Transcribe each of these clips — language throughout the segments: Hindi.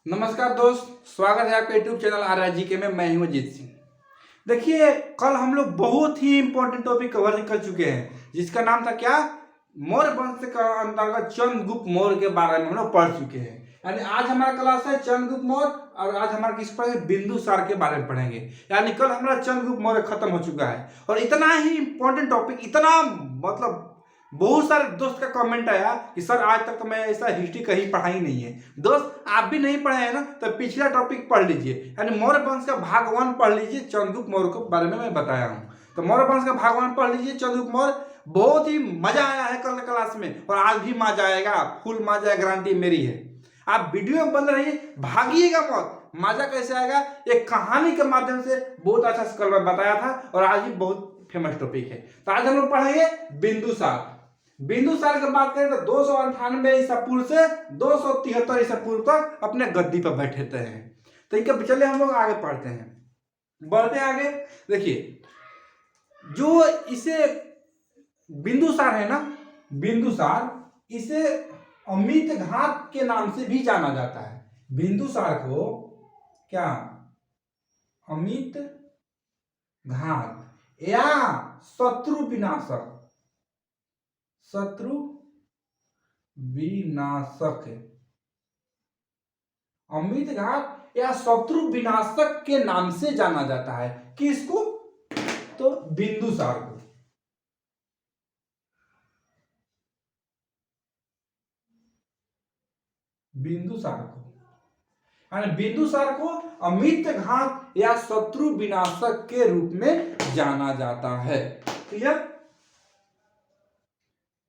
नमस्कार दोस्त, स्वागत है आपके यूट्यूब चैनल RIG के में। मैं हूं अजीत सिंह। देखिए, कल हम लोग बहुत ही इंपॉर्टेंट टॉपिक कवर कर चुके हैं जिसका नाम था क्या, मौर्य वंश के अंतर्गत चंद्रगुप्त मौर्य के बारे में हम लोग पढ़ चुके हैं। यानी आज हमारा क्लास है चंद्रगुप्त मौर्य और आज हमारा किस पढ़ेंगे, बिंदुसार के बारे में पढ़ेंगे। यानी कल हमारा चंद्रगुप्त मौर्य खत्म हो चुका है और इतना ही इंपॉर्टेंट टॉपिक, इतना मतलब बहुत सारे दोस्त का कमेंट आया कि सर आज तक तो मैं ऐसा हिस्ट्री कहीं पढ़ा ही नहीं है। दोस्त आप भी नहीं पढ़े हैं ना, तो पिछला टॉपिक पढ़ लीजिए, यानी मौर्य वंश का भाग 1 पढ़ लीजिए। चंद्रगुप्त मौर्य के बारे में मैं बताया हूँ, तो मौर्य वंश का भाग 1 पढ़ लीजिए। चंद्रगुप्त मौर्य बहुत ही मजा आया है कल क्लास में और आज भी मजा आएगा, फुल मजा गारंटी मेरी है। आप वीडियो में बन रही भागिएगा मत। मजा कैसे आएगा, एक कहानी के माध्यम से बहुत अच्छा कल मैं बताया था और आज भी बहुत फेमस टॉपिक है। तो आज हम लोग पढ़ेंगे बिंदुसार। बिंदुसार की बात करें तो 298 ईसा पूर्व से 273 ईसा पूर्व तक अपने गद्दी पर बैठे थे। तो इनके चले हम लोग आगे पढ़ते हैं, बढ़ते हैं आगे। देखिए, जो इसे बिंदुसार है ना, बिंदुसार, इसे अमित घात के नाम से भी जाना जाता है। बिंदुसार को क्या, अमित घात या शत्रु विनाशक, शत्रु विनाशक, अमित घात या शत्रु विनाशक के नाम से जाना जाता है। किसको, तो बिंदुसार को। बिंदुसार को, यानी बिंदुसार को अमित घात या शत्रु विनाशक के रूप में जाना जाता है। क्लियर,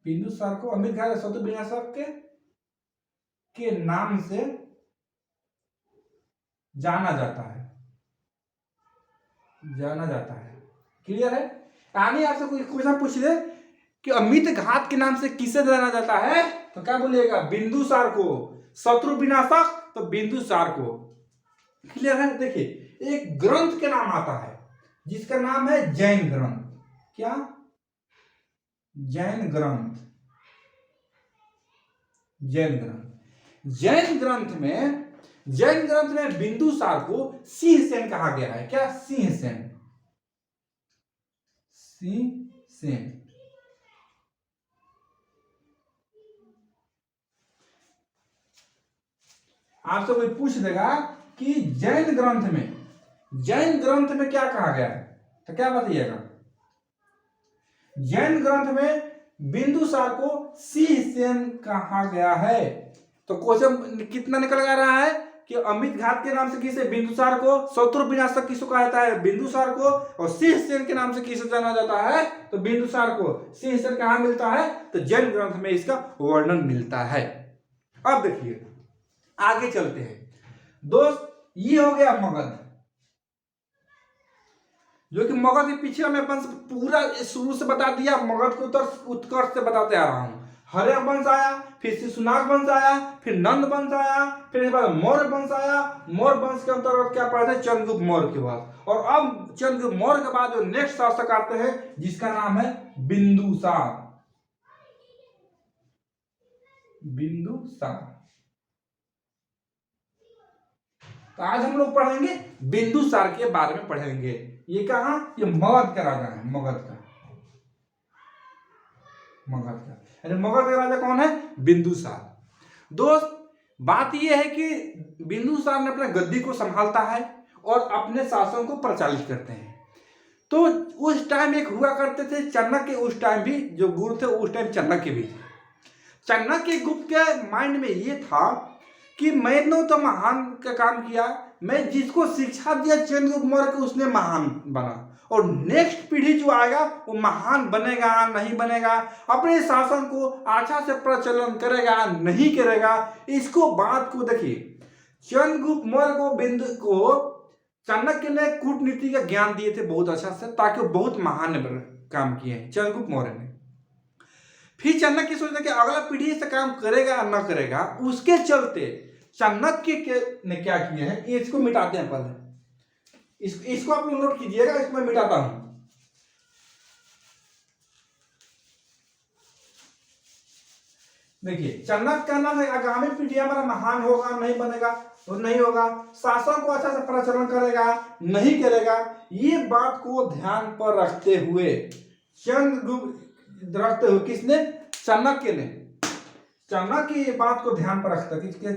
बिंदुसार को अमित घात या शत्रु विनाशक के नाम से जाना जाता है, जाना जाता है। क्लियर है। यानी आपसे कोई क्वेश्चन पूछ ले कि अमित घात के नाम से किसे जाना जाता है, तो क्या बोलिएगा, बिंदुसार को। शत्रु विनाशक तो बिंदुसार को। क्लियर है। देखिए, एक ग्रंथ के नाम आता है जिसका नाम है जैन ग्रंथ। क्या, जैन ग्रंथ। जैन ग्रंथ, जैन ग्रंथ में बिंदुसार को सिंहसेन कहा गया है। क्या, सिंहसेन, सिंहसेन। आपसे कोई पूछ देगा कि जैन ग्रंथ में क्या कहा गया है, तो क्या बताइएगा। जैन ग्रंथ में बिंदुसार को सिंहसेन कहा गया है। तो क्वेश्चन कितना निकल रहा है कि अमित घात के नाम से किसे, बिंदुसार को। शत्रु विनाशक किसको कहा जाता है, बिंदुसार को। और सिंहसेन के नाम से किसे जाना जाता है, तो बिंदुसार को। सिंहसेन कहां मिलता है, तो जैन ग्रंथ में इसका वर्णन मिलता है। अब देखिए, आगे चलते हैं दोस्त। ये हो गया मगध, जो कि मगध के पीछे मैं वंश पूरा शुरू से बता दिया। मगध को उत्कर्ष से बताते आ रहा हूं। हर्य वंश आया, फिर शिशुनाग वंश आया, फिर नंद वंश आया, फिर इसके बाद मौर्य वंश आया। मौर्य वंश के अंतर्गत क्या पढ़ते हैं, चंद्रगुप्त मौर्य के बाद। और अब चंद्रगुप्त मौर्य के बाद जो नेक्स्ट शासक आते हैं जिसका नाम है बिंदुसार। बिंदुसार। तो आज हम लोग पढ़ेंगे बिंदुसार के बारे में पढ़ेंगे। ये कहा, ये मगध का राजा है, मगध का मगध का राजा कौन है, बिंदुसार। दोस्त, बात यह है कि बिंदुसार ने अपने गद्दी को संभालता है और अपने शासन को प्रचारित करते हैं। तो उस टाइम एक हुआ करते थे चाणक्य, उस टाइम भी जो गुरु थे उस टाइम चाणक्य भी थे। चाणक्य गुप्त के माइंड में ये था कि मैंने तो महान का काम किया, मैं जिसको शिक्षा दिया चंद्रगुप्त मौर्य को, उसने महान बना, और नेक्स्ट पीढ़ी जो आएगा वो महान बनेगा नहीं बनेगा, अपने शासन को अच्छा से प्रचलन करेगा नहीं करेगा, इसको बात को देखिए। चंद्रगुप्त मौर्य को बिंदु को चाणक्य ने कूटनीति का ज्ञान दिए थे बहुत अच्छा से, ताकि वो बहुत महान काम किए चंद्रगुप्त मौर्य ने। फिर चाणक्य सोचते कि अगला पीढ़ी से काम करेगा न करेगा, उसके चलते चाणक्य ने क्या किया है, इसको मिटाते हैं पहले। इसको आप लोग नोट कीजिएगा, इसको मैं मिटाता हूं। देखिए, चाणक्य का नाम है आगामी पीढ़ी हमारा महान होगा नहीं बनेगा, तो नहीं होगा। शासन को अच्छा से प्रचलन करेगा, नहीं करेगा। ये बात को ध्यान पर रखते हुए किसने, चाणक्य ने, चाणक्य ये बात को ध्यान पर रखता, किसके,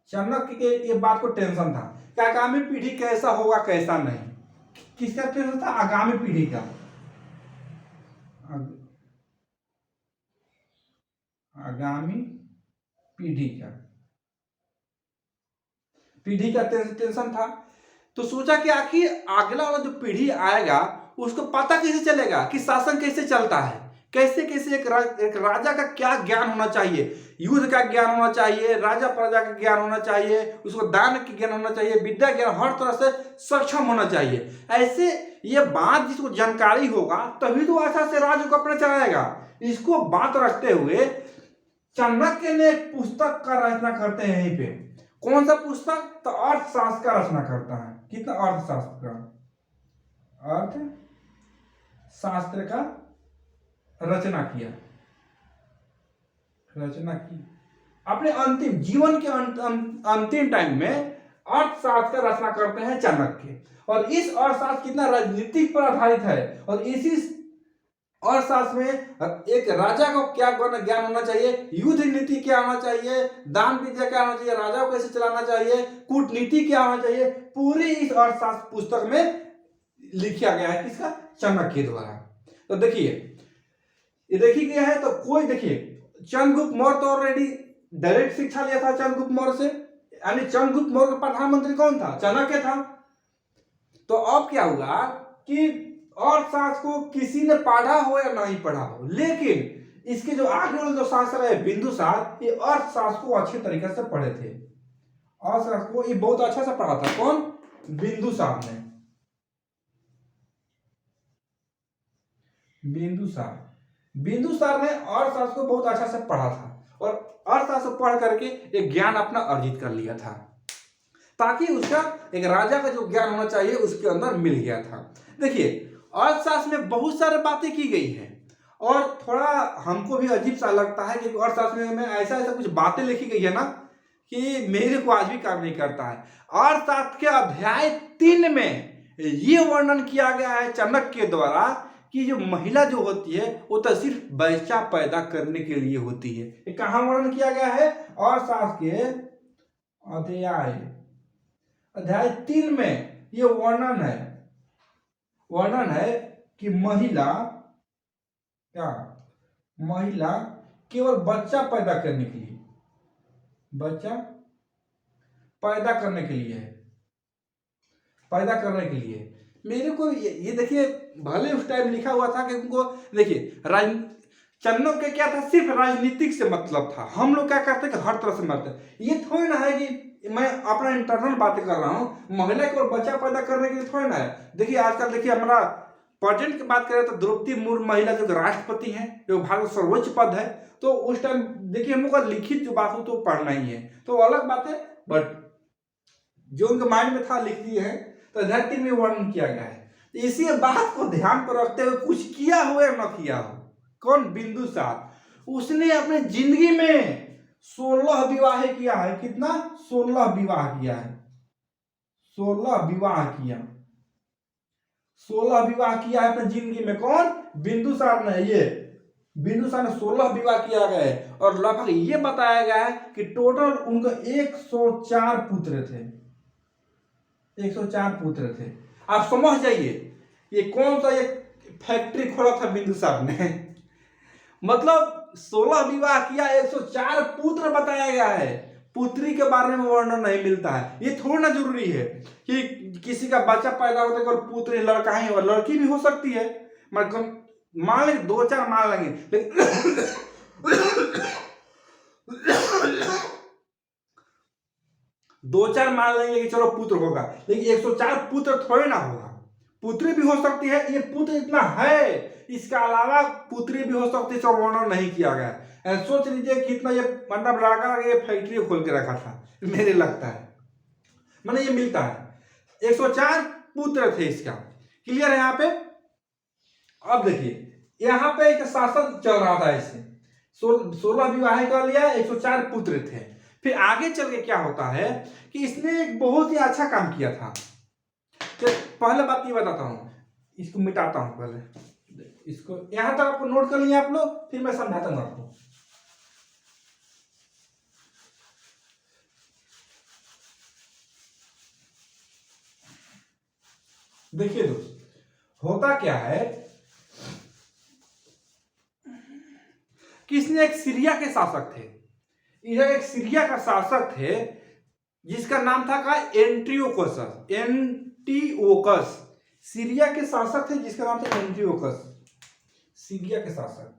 चाणक्य के ये बात को टेंशन था कि आगामी पीढ़ी कैसा होगा कैसा नहीं। किसका टेंशन था, आगामी पीढ़ी का, आगामी पीढ़ी का टेंशन था। तो सोचा कि आखिर अगला वाला जो पीढ़ी आएगा उसको पता कैसे चलेगा कि शासन कैसे चलता है, कैसे कैसे एक राजा का क्या ज्ञान होना चाहिए, युद्ध का ज्ञान होना चाहिए, राजा प्रजा का ज्ञान होना चाहिए, उसको दान का ज्ञान होना चाहिए, विद्या ज्ञान, हर तरह से सक्षम होना चाहिए। ऐसे ये बात जिसको जानकारी होगा तभी तो अच्छा से राज्य को अपना चलाएगा। इसको बात रखते हुए चाणक्य ने एक पुस्तक का रचना करते हैं यहीं पे। कौन सा पुस्तक, तो अर्थशास्त्र का रचना करता है। कितना, अर्थशास्त्र का रचना की अपने अंतिम जीवन के अंतिम टाइम में अर्थशास्त्र का रचना करते हैं चाणक्य। और इस अर्थशास्त्र कितना राजनीतिक पर आधारित है, और इसी अर्थशास्त्र में एक राजा को क्या ज्ञान होना चाहिए, युद्ध नीति क्या होना चाहिए, दान विद्या क्या होना चाहिए, राजा को कैसे चलाना चाहिए, कूटनीति क्या होना चाहिए, पूरी इस अर्थशास्त्र पुस्तक में लिखा गया है। किसका, चाणक्य द्वारा। तो देखिए ये देखी गया है। तो कोई देखिए, चंद्रगुप्त मौर्य तो ऑलरेडी डायरेक्ट शिक्षा लिया था चंद्रगुप्त मौर्य से, यानी चंद्रगुप्त मौर्य का प्रधानमंत्री कौन था, चाणक्य था। तो अब क्या हुआ कि अर्थशास्त्र को किसी ने पढ़ा हो या नहीं पढ़ा हो, लेकिन इसके जो आगे वाले जो शासक है बिंदुसार, ये अर्थशास्त्र को अच्छे तरीके से पढ़े थे। अर्थशास्त्र को ये बहुत अच्छा से पढ़ा था। कौन, बिंदुसार ने। बिंदुसार ने अर्थशास्त्र को बहुत अच्छा से पढ़ा था और अर्थशास्त्र पढ़ करके एक ज्ञान अपना अर्जित कर लिया था, ताकि उसका एक राजा का जो ज्ञान होना चाहिए उसके अंदर मिल गया था। देखिए अर्थशास्त्र में बहुत सारी बातें की गई हैं और थोड़ा हमको भी अजीब सा लगता है कि अर्थशास्त्र में ऐसा कुछ बातें लिखी गई है ना कि मेरे को आज भी काम नहीं करता है। अर्थशास्त्र के अध्याय 3 में ये वर्णन किया गया है चाणक्य द्वारा कि जो महिला जो होती है वो तो सिर्फ बच्चा पैदा करने के लिए होती है। ये कहाँ वर्णन किया गया है, अर्थशास्त्र के अध्याय 3 में ये वर्णन है कि महिला केवल बच्चा पैदा करने के लिए मेरे को ये देखिए, भले उस टाइम लिखा हुआ था कि उनको देखिए चाणक्य क्या था, सिर्फ राजनीतिक से मतलब था। हम लोग क्या करते हैं कि हर तरह से मतलब, ये थोड़ी ना है कि मैं अपना इंटरनल बातें कर रहा हूँ, महिला को बच्चा पैदा करने के लिए थोड़ी ना है। देखिए आजकल देखिए हमारा प्रेजेंट की बात करें तो द्रौपदी मुर्मू महिला जो राष्ट्रपति हैं, जो भारत का सर्वोच्च पद है, तो उस टाइम देखिए हम लोग का लिखित जो बात हो तो पढ़ना ही है, तो अलग बात है, बट जो उनके माइंड में था लिख दिए हैं। तो अध्याय 3 में वर्णन किया गया है। इसी बात को ध्यान पर रखते हुए कुछ किया हो या न किया हो, कौन, बिंदुसार, उसने अपने जिंदगी में 16 विवाह किया है। कितना, 16 विवाह किया है। 16 विवाह किया है अपने जिंदगी में। कौन, बिंदुसार ने। ये बिंदुसार ने 16 विवाह किया गया है और लगभग ये बताया गया है कि टोटल उनका 104 पुत्र थे। 104 पुत्र थे। आप समझ जाइए ये कौन सा ये फैक्ट्री खोला था बिंदुसार ने। मतलब 16 विवाह किया, 104 पुत्र बताया गया है। पुत्री के बारे में वर्णन नहीं मिलता है। ये थोड़ा ना जरूरी है कि किसी का बच्चा पैदा होता है और पुत्र लड़का ही और लड़की भी हो सकती है। मतलब मान लेंगे 2-4 मान लेंगे, लेकिन 2-4 मान लेंगे कि चलो पुत्र होगा, लेकिन 104 पुत्र थोड़े ना होगा। पुत्री भी हो सकती है। ये पुत्र इतना है, इसके अलावा पुत्री भी हो सकती है, इसका वर्णन नहीं किया गया। सोच लीजिए कितना ये मतलब लड़का ये फैक्ट्री खोल के रखा था, मेरे लगता है, मैंने ये मिलता है। 104 पुत्र थे इसका। क्लियर है यहाँ पे। अब देखिए यहाँ पे एक शासन चल रहा था, इससे 16 विवाह कर लिया, 104 पुत्र थे। फिर आगे चल के क्या होता है कि इसने एक बहुत ही अच्छा काम किया था। तो पहले बात ये बताता हूँ, इसको मिटाता हूँ पहले, इसको यहां तक आपको नोट कर लिया आप लोग, फिर मैं समझाता हूँ आपको। देखिए दोस्त, होता क्या है कि इसने एक सीरिया के शासक थे, इधर एक सीरिया का शासक थे जिसका नाम था का एंटियोकस। एंटियोकस सीरिया के शासक थे जिसका नाम था एंटियोकस। सीरिया के शासक,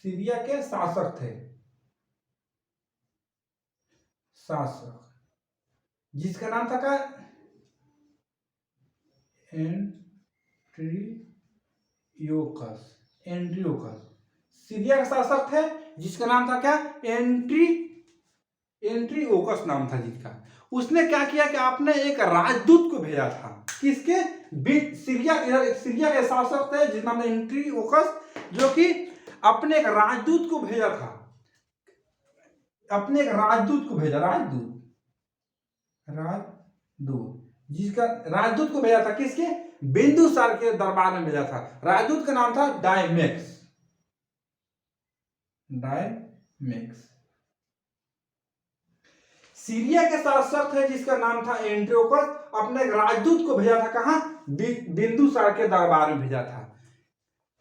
सीरिया के शासक थे, शासक जिसका नाम था का एंटियोकस। एंटियोकस सीरिया का शासक थे जिसका नाम था क्या, एंटियोकस नाम था जिसका। उसने क्या किया कि आपने एक राजदूत को भेजा था, किसके, सीरिया, इधर सीरिया के शासक थे जिसका नाम एंटियोकस, जो कि अपने एक राजदूत को भेजा था, अपने एक राजदूत को भेजा, राजदूत जिसका राजदूत को भेजा था, किसके, बिंदुसार के दरबार में भेजा था। राजदूत का नाम था डायमेक्स। सीरिया के शासक थे जिसका नाम था एंटियोकस, अपने एक राजदूत को भेजा था कहां, बिंदुसार के दरबार में भेजा था,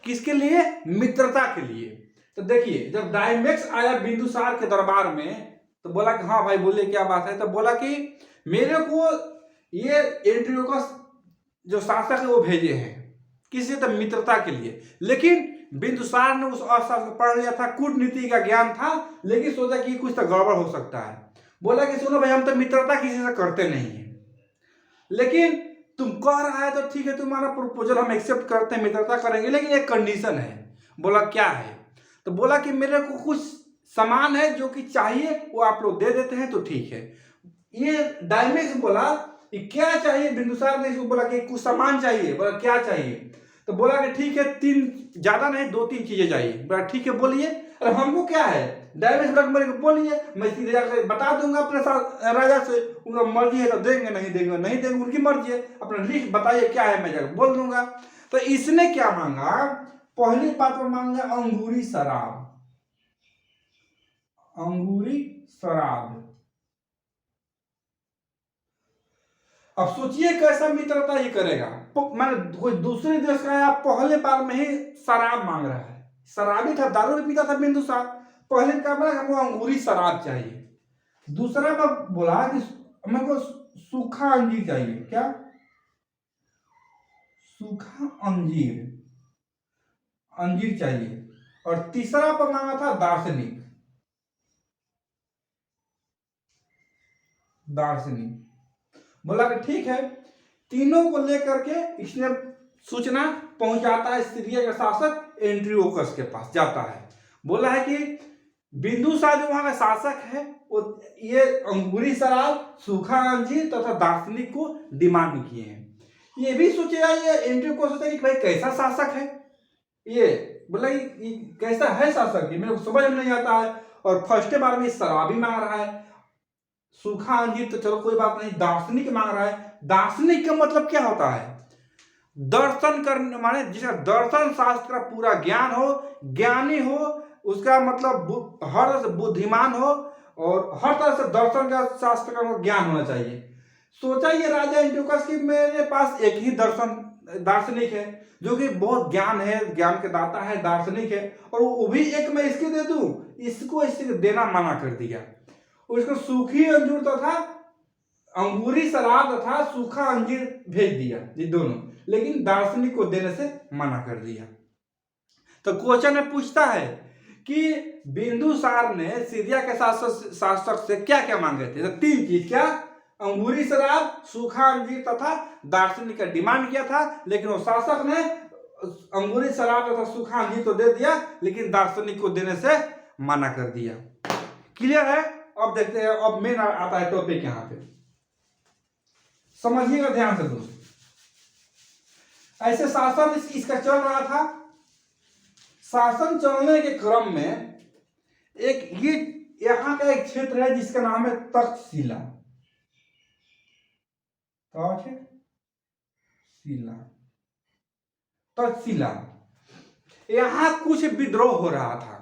किसके लिए, मित्रता के लिए। तो देखिए जब डायमेक्स आया बिंदुसार के दरबार में तो बोला कि हाँ भाई बोले क्या बात है, तो बोला कि मेरे को ये एंटियोकस जो शासक है वो भेजे हैं, किसी तो मित्रता के लिए। लेकिन बिंदुसार ने उस अर्थशास्त्र को पढ़ लिया था, कूटनीति का ज्ञान था, लेकिन सोचा कि कुछ तो गड़बड़ हो सकता है। बोला कि सुनो भाई हम तो मित्रता किसी से करते नहीं है, लेकिन तुम कह रहा है तो ठीक है, तुम्हारा प्रपोजल हम एक्सेप्ट करते हैं, मित्रता करेंगे, लेकिन एक कंडीशन है। बोला क्या है, तो बोला कि मेरे को कुछ सामान है जो कि चाहिए, वो आप लोग दे देते हैं तो ठीक है। ये डायमेक्स बोला कि क्या चाहिए, बिंदुसार ने इसको बोला कि कुछ सामान चाहिए। बोला क्या चाहिए, तो बोला कि ठीक है, 3, ज्यादा नहीं 2-3 चीजें चाहिए। बोला ठीक है बोलिए। अरे हमको क्या है, डायमेक्स बोला कि बोलिए, मैं सीधे जाकर बता दूंगा अपने साथ राजा से, उनका मर्जी है तो देंगे, नहीं देंगे नहीं देंगे, उनकी मर्जी है, अपना लिस्ट बताइए क्या है, मैं जाकर बोल दूंगा। तो इसने क्या मांगा, पहली बात में मांगा अंगूरी शराब, अंगूरी शराब। अब सोचिए कैसा मित्रता ये करेगा, मैंने कोई दूसरे देश का है, पहले बार में ही शराब मांग रहा है। शराबी था, दारू भी पीता था बिंदुसार, पहले क्या बोला हमको अंगूरी शराब चाहिए। दूसरा में बोला कि हमको सूखा अंजीर चाहिए, क्या, सूखा अंजीर, अंजीर चाहिए। और तीसरा पर मांगा था दार्शनिक, दार्शनिक। बोला कि ठीक है, तीनों को लेकर के इसने सूचना पहुंचाता है सीरिया का शासक एंटियोकस के पास, जाता है। बोला है कि बिंदुसार जो वहां का शासक है वो ये अंगूरी शराब, सूखा अंजीर तथा दार्शनिक को डिमांड किए हैं। ये भी सोचेगा, ये एंटियोकस सोचेगा कि भाई कैसा शासक है ये, बोला ये कैसा है शासक, ये मेरे को समझ में नहीं आता है। और फर्स्ट बार में शराबी मांग रहा है, सूखा अंजीर तो चलो कोई बात नहीं, दार्शनिक मांग रहा है। दार्शनिक का मतलब क्या होता है, दर्शन करने, माने जिसका दर्शन शास्त्र का पूरा ज्ञान हो, ज्ञानी हो, उसका मतलब हर तरह से बुद्धिमान हो, और हर तरह से दर्शन का शास्त्र का ज्ञान होना चाहिए। सोचा ये राजा एंटियोकस कि मेरे पास एक ही दार्शनिक है जो कि बहुत ज्ञान है, ज्ञान के दाता है, दार्शनिक है, और वो भी एक मैं इसके दे दूं, इसको इससे देना मना कर दिया। उसको सूखी अंजीर तथा अंगूरी शराब तथा सूखा अंजीर भेज दिया, ये दोनों, लेकिन दार्शनिक को देने से मना कर दिया। तो क्वेश्चन में पूछता है कि बिंदुसार ने सीरिया के शासक से क्या क्या मांगे थे, तो 3 चीज, क्या, अंगूरी शराब, सूखा अंजीर तथा दार्शनिक का डिमांड किया था। लेकिन वो शासक ने अंगूरी शराब तथा सूखा अंजीर तो दे दिया, लेकिन दार्शनिक को देने से मना कर दिया। क्लियर है। अब देखते हैं, अब मेन आता है टॉपिक, यहां पे समझिएगा ध्यान से दोस्त। ऐसे शासन इसका चल रहा था। शासन चलने के क्रम में एक ये यहाँ का एक क्षेत्र है जिसका नाम है तक्षशिला। तक्षशिला, यहाँ कुछ विद्रोह हो रहा था।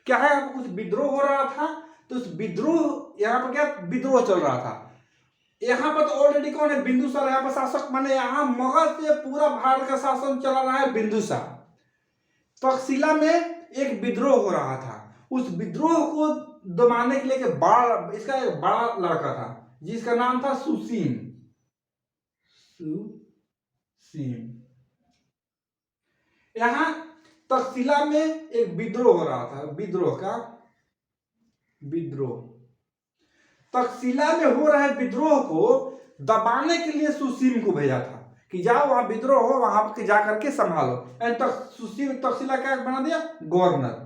क्या है, यहाँ कुछ विद्रोह हो रहा था। तो उस विद्रोह, यहाँ पर क्या विद्रोह चल रहा था। यहाँ पर तो ऑलरेडी कौन है, बिंदुसार यहाँ पर शासक, माने यहाँ मगध से पूरा भारत का शासन चला रहा है बिंदुसार। तक्षशिला में एक विद्रोह हो रहा था। उस विद्रोह को दबाने के लिए इसका एक बड़ा लड़का था जिसका नाम था सुसीम। यहाँ तक्षशिला में एक विद्रोह हो रहा था। विद्रोह तक्षशिला में हो रहे विद्रोह को दबाने के लिए सुसीम को भेजा था कि जाओ वहां विद्रोह हो, वहां पर जा करके संभालो। सुसीम तक्षशिला क्या बना दिया, गवर्नर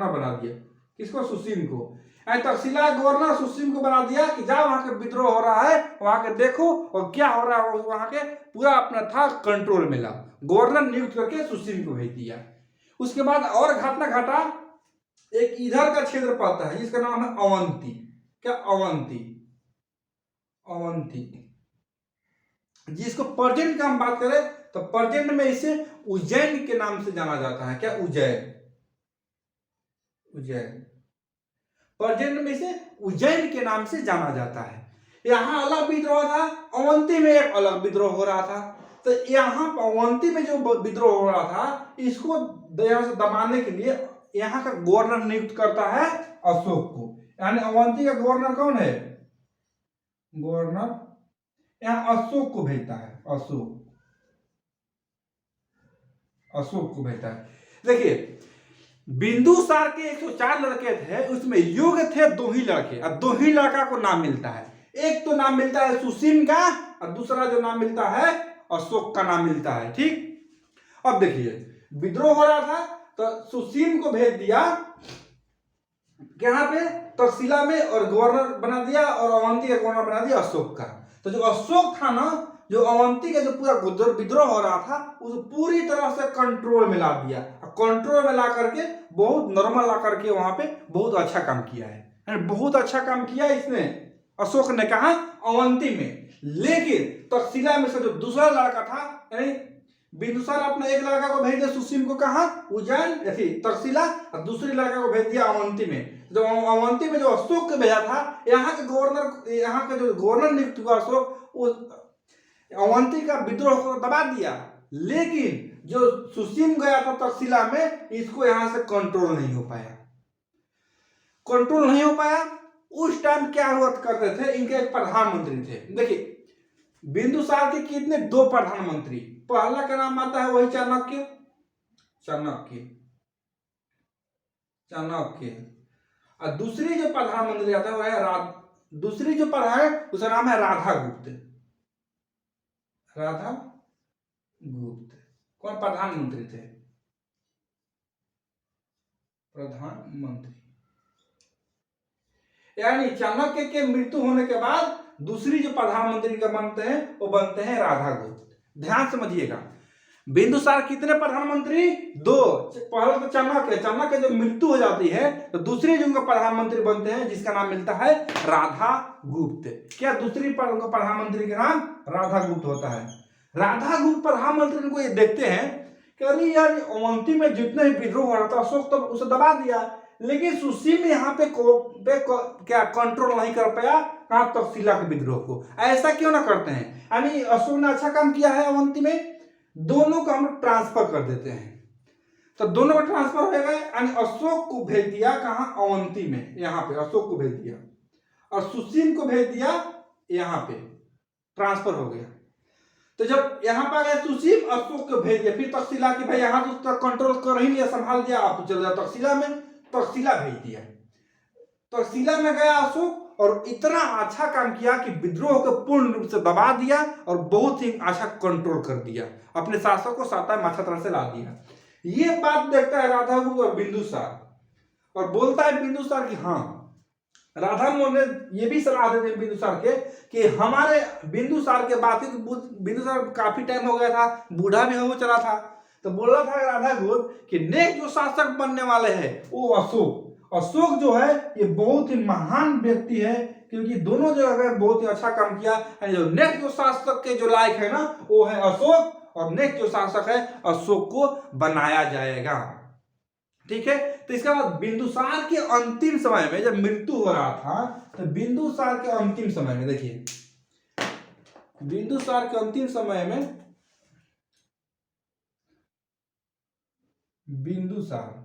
बना दिया। किसको, सुसीम को। तक्षशिला गवर्नर सुसीम को बना दिया कि जाओ वहां के विद्रोह हो रहा है, वहां के देखो और क्या हो रहा है, वहां के पूरा अपना था कंट्रोल में लाओ। गवर्नर नियुक्त करके सुसीम को भेज दिया। उसके बाद और घटना घटा, एक इधर का क्षेत्र पड़ता है जिसका नाम है अवंती। क्या, अवंती, जिसको प्रेजेंट का हम बात करें तो प्रेजेंट में इसे उज्जैन के नाम से जाना जाता है। क्या, उज्जैन। प्रेजेंट में इसे उज्जैन के नाम से जाना जाता है। यहाँ अलग विद्रोह था, अवंती में एक अलग विद्रोह हो रहा था। तो यहाँ अवंती में जो विद्रोह हो रहा था, इसको यहाँ से दबाने के लिए यहाँ का गवर्नर नियुक्त करता है अशोक को। यानी अवंती का गवर्नर कौन है, गवर्नर यहाँ अशोक को भेजता है। अशोक को भेजता है। देखिए, बिंदुसार के 104 लड़के थे, उसमें योग्य थे 2 ही लड़के, और 2 ही लड़का को नाम मिलता है। एक तो नाम मिलता है सुसीम का, और दूसरा जो नाम मिलता है अशोक का नाम मिलता है। ठीक, अब देखिए विद्रोह हो रहा था तो सुसीम को भेज दिया यहाँ पे तक्षशिला में, और गवर्नर बना दिया, और अवंती का गवर्नर बना दिया अशोक का। तो जो अशोक था ना, जो अवंती का जो पूरा विद्रोह हो रहा था, उसे पूरी तरह से कंट्रोल में ला दिया। कंट्रोल में ला करके बहुत नॉर्मल ला करके वहां पे बहुत अच्छा काम किया है। बहुत अच्छा काम किया इसने, अशोक ने कहा अवंती में। लेकिन तक्षशिला में से जो दूसरा लड़का था, यानी बिंदुसार अपने एक लड़का को भेज दिया सुसीम को, कहा उज्जैन तक्षशिला, और दूसरी लड़का को भेज दिया अवंती में। जो अवंती में जो अशोक को भेजा था, यहाँ के जो गवर्नर नियुक्त हुआ अशोक, अवंती का विद्रोह को दबा दिया। लेकिन जो सुसीम गया था तक्षशिला में, इसको यहां से कंट्रोल नहीं हो पाया। उस टाइम क्या हुआ करते थे, इनके एक प्रधानमंत्री थे। देखिए, बिंदुसार के कितने 2 प्रधानमंत्री। पहला का नाम आता है वही चाणक्य, और दूसरी जो प्रधानमंत्री आता है वह है दूसरी जो प्रधान है उसका नाम है राधा गुप्त। कौन प्रधानमंत्री थे, यानी चाणक्य के मृत्यु होने के बाद दूसरी जो प्रधानमंत्री का बनते हैं वो बनते हैं राधा गुप्त। ध्यान समझिएगा, बिंदुसार कितने प्रधानमंत्री, 2। पहले तो चाणक्य जब मृत्यु हो जाती है तो दूसरे जो उनका प्रधानमंत्री बनते हैं जिसका नाम मिलता है राधा गुप्त। क्या, दूसरी प्रधानमंत्री का नाम राधा गुप्त होता है। राधा गुप्त प्रधानमंत्री को ये देखते हैं कि अरे यार, अवंती में जितने भी विद्रोह हो रहा था, अशोक तो उसे दबा दिया, लेकिन सुसीम यहाँ पे क्या कंट्रोल नहीं कर पाया कहा तक्षशिला के विद्रोह को। ऐसा क्यों ना करते हैं, यानी अशोक ने अच्छा काम किया है अवंती में, दोनों को हम ट्रांसफर कर देते हैं। तो दोनों का ट्रांसफर हो गया, यानी अशोक को भेज दिया कहां, अवंती में। यहाँ पे अशोक को भेज दिया और सुसीम को भेज दिया, यहाँ पे ट्रांसफर हो गया। तो जब यहाँ पर गया सुसीम, अशोक को भेज दिया, फिर तक्षशिला की भाई यहाँ तो कंट्रोल कर ही लिया, संभाल दिया, आप तो चल जाओ तक्षशिला में। तक्षशिला भेज दिया, तक्षशिला में गया अशोक, और इतना अच्छा काम किया कि विद्रोह को पूर्ण रूप से दबा दिया और बहुत ही अच्छा कंट्रोल कर दिया, अपने शासक को साता में अच्छा तरह से ला दिया। ये बात देखता है राधा गुप्त और बिंदुसार, और बोलता है बिंदुसार कि हाँ, राधा मोहन ने ये भी सलाह देते हैं बिंदुसार के कि हमारे बिंदुसार के बात, बिंदुसार काफी टाइम हो गया था, बूढ़ा भी हो चला था, तो बोल रहा था राधा गुप्त कि नेक्स्ट जो शासक बनने वाले हैं वो अशोक। अशोक जो है ये बहुत ही महान व्यक्ति है, क्योंकि दोनों जगह पे बहुत ही अच्छा काम किया। जो नेक्स्ट जो शासक के जो लायक है ना वो है अशोक, और नेक्स्ट जो शासक है अशोक को बनाया जाएगा। ठीक है, तो इसके बाद बिंदुसार के अंतिम समय में जब मृत्यु हो रहा था, तो बिंदुसार के अंतिम समय में देखिए, बिंदुसार के अंतिम समय में बिंदुसार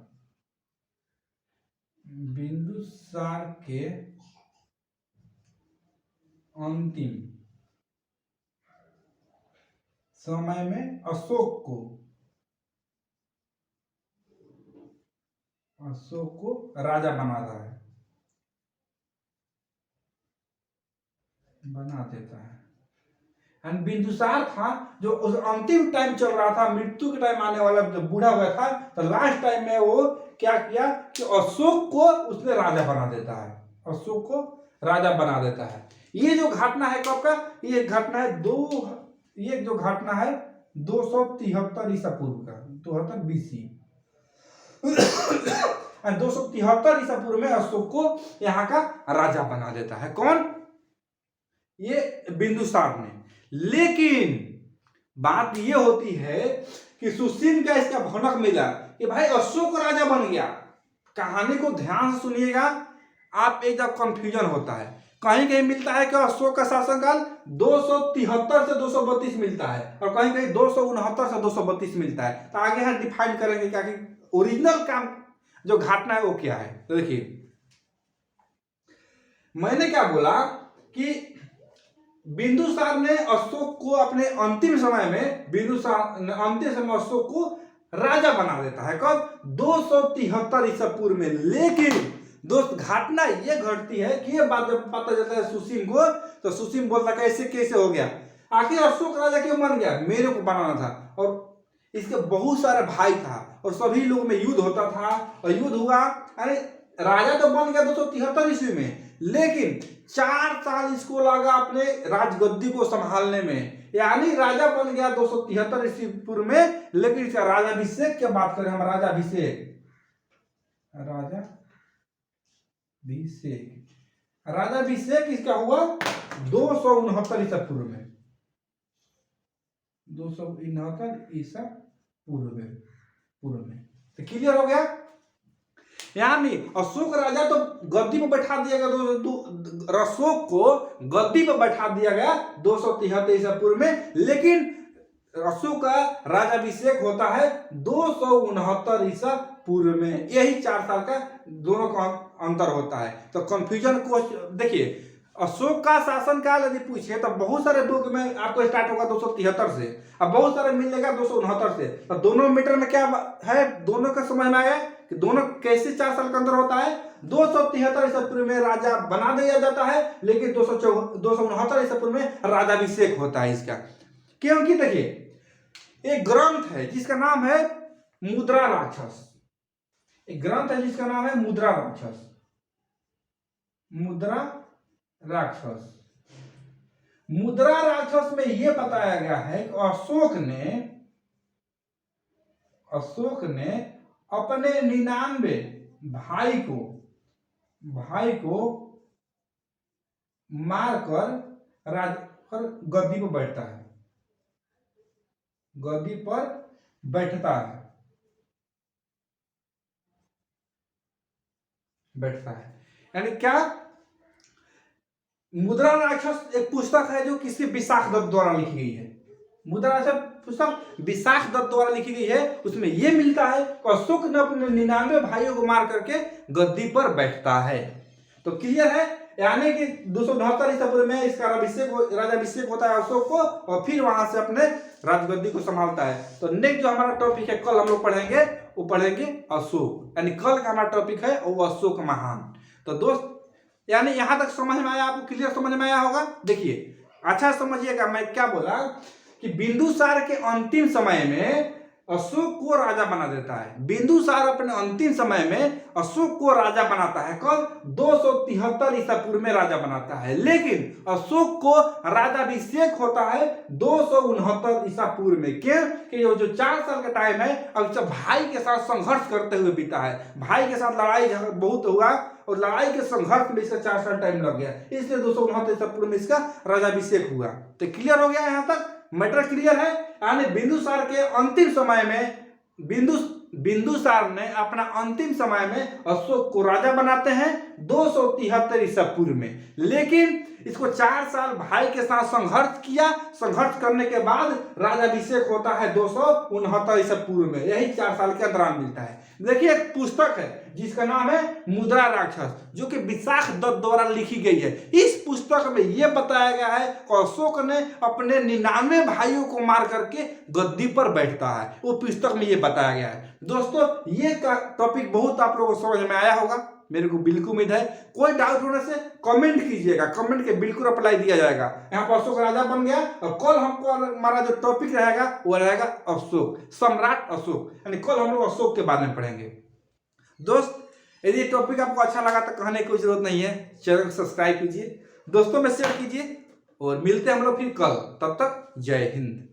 के अंतिम समय में अशोक को राजा बना देता है। एंड बिंदुसार था जो उस अंतिम टाइम चल रहा था, मृत्यु के टाइम आने वाला, जब बूढ़ा हुआ था, तो लास्ट टाइम में वो क्या किया कि अशोक को उसने राजा बना देता है, अशोक को राजा बना देता है। ये जो घटना है कब का, ये घटना है ये जो घटना है 273 ईसा पूर्व का, 273 BC। 273 ईसा पूर्व में अशोक को यहाँ का राजा बना देता है। कौन? ये बिंदुसार ने। लेकिन बात ये होती है कि सुशील का इसका भनक मिला कि भाई अशोक राजा बन गया। कहानी को ध्यान से सुनिएगा, आप एक जब कंफ्यूजन होता है, कहीं कहीं मिलता है कि अशोक का शासनकाल 273 से 232 मिलता है, और कहीं कहीं 269 से 232 मिलता है। तो आगे हम डिफाइन करेंगे क्या कि ओरिजिनल काम जो घटना है वो क्या है। तो देखिए, मैंने क्या बोला कि बिंदुसार ने अशोक को अपने अंतिम समय में, अंतिम समय अशोक को राजा बना देता है। कब? 273 ईसा पूर्व में। लेकिन दोस्त घटना ये घटती है कि ये बात जब पता चलता है सुसीम को, तो सुसीम बोलता है कैसे कैसे हो गया, आखिर अशोक राजा क्यों बन गया, मेरे को बनाना था। और इसके बहुत सारे भाई था और सभी लोग में युद्ध होता था, और युद्ध हुआ। अरे राजा तो बन गया 273 ईस्वी में, लेकिन 4 साल इसको लगा अपने राजगद्दी को संभालने में। यानी राजा बन गया 273 ईस्वी पूर्व में, लेकिन इसका राजाभिषेक की बात करें हम, राजाभिषेक इसका हुआ 269 ईसा पूर्व में, 269 ईसा पूर्व में। तो क्लियर हो गया। यानी अशोक राजा तो गद्दी पर बैठा दिया गया, अशोक को गद्दी पर बैठा दिया गया 273 ईसा पूर्व में, लेकिन अशोक का राजाभिषेक होता है 269 ईसा पूर्व में। यही 4 साल का दोनों का अंतर होता है। तो कंफ्यूजन को देखिए, अशोक का शासनकाल यदि पूछे तो बहुत सारे बुक में आपको स्टार्ट होगा 273 से, अब बहुत सारे मिलेगा 269 से। तो दोनों मीटर में क्या है, दोनों का समझ में आया कि दोनों कैसे 4 साल का अंतर होता है। 273 ईसा पूर्व में राजा बना दिया जाता है, लेकिन 269 ईसा पूर्व में राजाभिषेक होता है इसका। क्योंकि देखिए, एक ग्रंथ है जिसका नाम है मुद्रा राक्षस, एक ग्रंथ है जिसका नाम है मुद्रा राक्षस में यह बताया गया है कि अशोक ने अपने 99 भाई को मारकर गद्दी पर बैठता है। यानी क्या, मुद्रा राक्षस एक पुस्तक है जो किसी विशाख दत्त द्वारा लिखी गई है। मुद्रा राक्षस पुस्तक विशाख दत्त द्वारा लिखी गई है। उसमें यह मिलता है कि अशोक ने अपने 99 भाइयों को मार करके गद्दी पर बैठता है। तो क्लियर है, यानी कि 269 ईसा पूर्व में इसका राजाभिषेक होता है अशोक को, और फिर वहां से अपने राजगद्दी को संभालता है। तो नेक्स्ट जो हमारा टॉपिक है, कल हम लोग पढ़ेंगे अशोक, यानी कल का हमारा टॉपिक है वो अशोक महान। तो दोस्त, यानी यहां तक समझ में आया, आपको क्लियर समझ में आया होगा। देखिए अच्छा समझिएगा, मैं क्या बोला कि बिंदुसार के अंतिम समय में अशोक को राजा बना देता है। बिंदुसार अपने अंतिम समय में अशोक को राजा बनाता है। कब? 273 ईसा पूर्व में राजा बनाता है। लेकिन अशोक को राजाभिषेक होता है 269 ईसा पूर्व में। क्यों? कि जो 4 साल का टाइम है अब जब भाई के साथ संघर्ष करते हुए बीता है, भाई के साथ लड़ाई बहुत हुआ और लड़ाई के संघर्ष में इसका 4 साल टाइम लग गया, इसलिए 269 ईसा पूर्व में इसका राजाभिषेक हुआ। तो क्लियर हो गया? यहाँ तक मैटर क्लियर है। यानी बिंदुसार के अंतिम समय में बिंदुसार ने अपना अंतिम समय में अशोक को राजा बनाते हैं 273 ईसा पूर्व में। लेकिन इसको 4 साल भाई के साथ संघर्ष किया, संघर्ष करने के बाद राजाभिषेक होता है 269 ईसा पूर्व में। यही 4 साल के अंतराल मिलता है। देखिए एक पुस्तक है जिसका नाम है मुद्रा राक्षस, जो कि विशाख दत्त द्वारा लिखी गई है। इस पुस्तक में यह बताया गया है कि अशोक ने अपने 99 भाइयों को मार करके गद्दी पर बैठता है। वो पुस्तक में यह बताया गया है। दोस्तों ये टॉपिक बहुत आप लोगों को समझ में आया होगा, मेरे को बिल्कुल उम्मीद है। कोई डाउट होने से कमेंट कीजिएगा, कमेंट के बिल्कुल रिप्लाई दिया जाएगा। यहाँ पर अशोक राजा बन गया और कल हमको हमारा जो टॉपिक रहेगा वो रहेगा अशोक, सम्राट अशोक, यानी कल हम लोग अशोक के बारे में पढ़ेंगे। दोस्त यदि टॉपिक आपको अच्छा लगा तो कहने की कोई जरूरत नहीं है, चैनल को सब्सक्राइब कीजिए, दोस्तों में शेयर कीजिए और मिलते हैं हम लोग फिर कल। तब तक जय हिंद।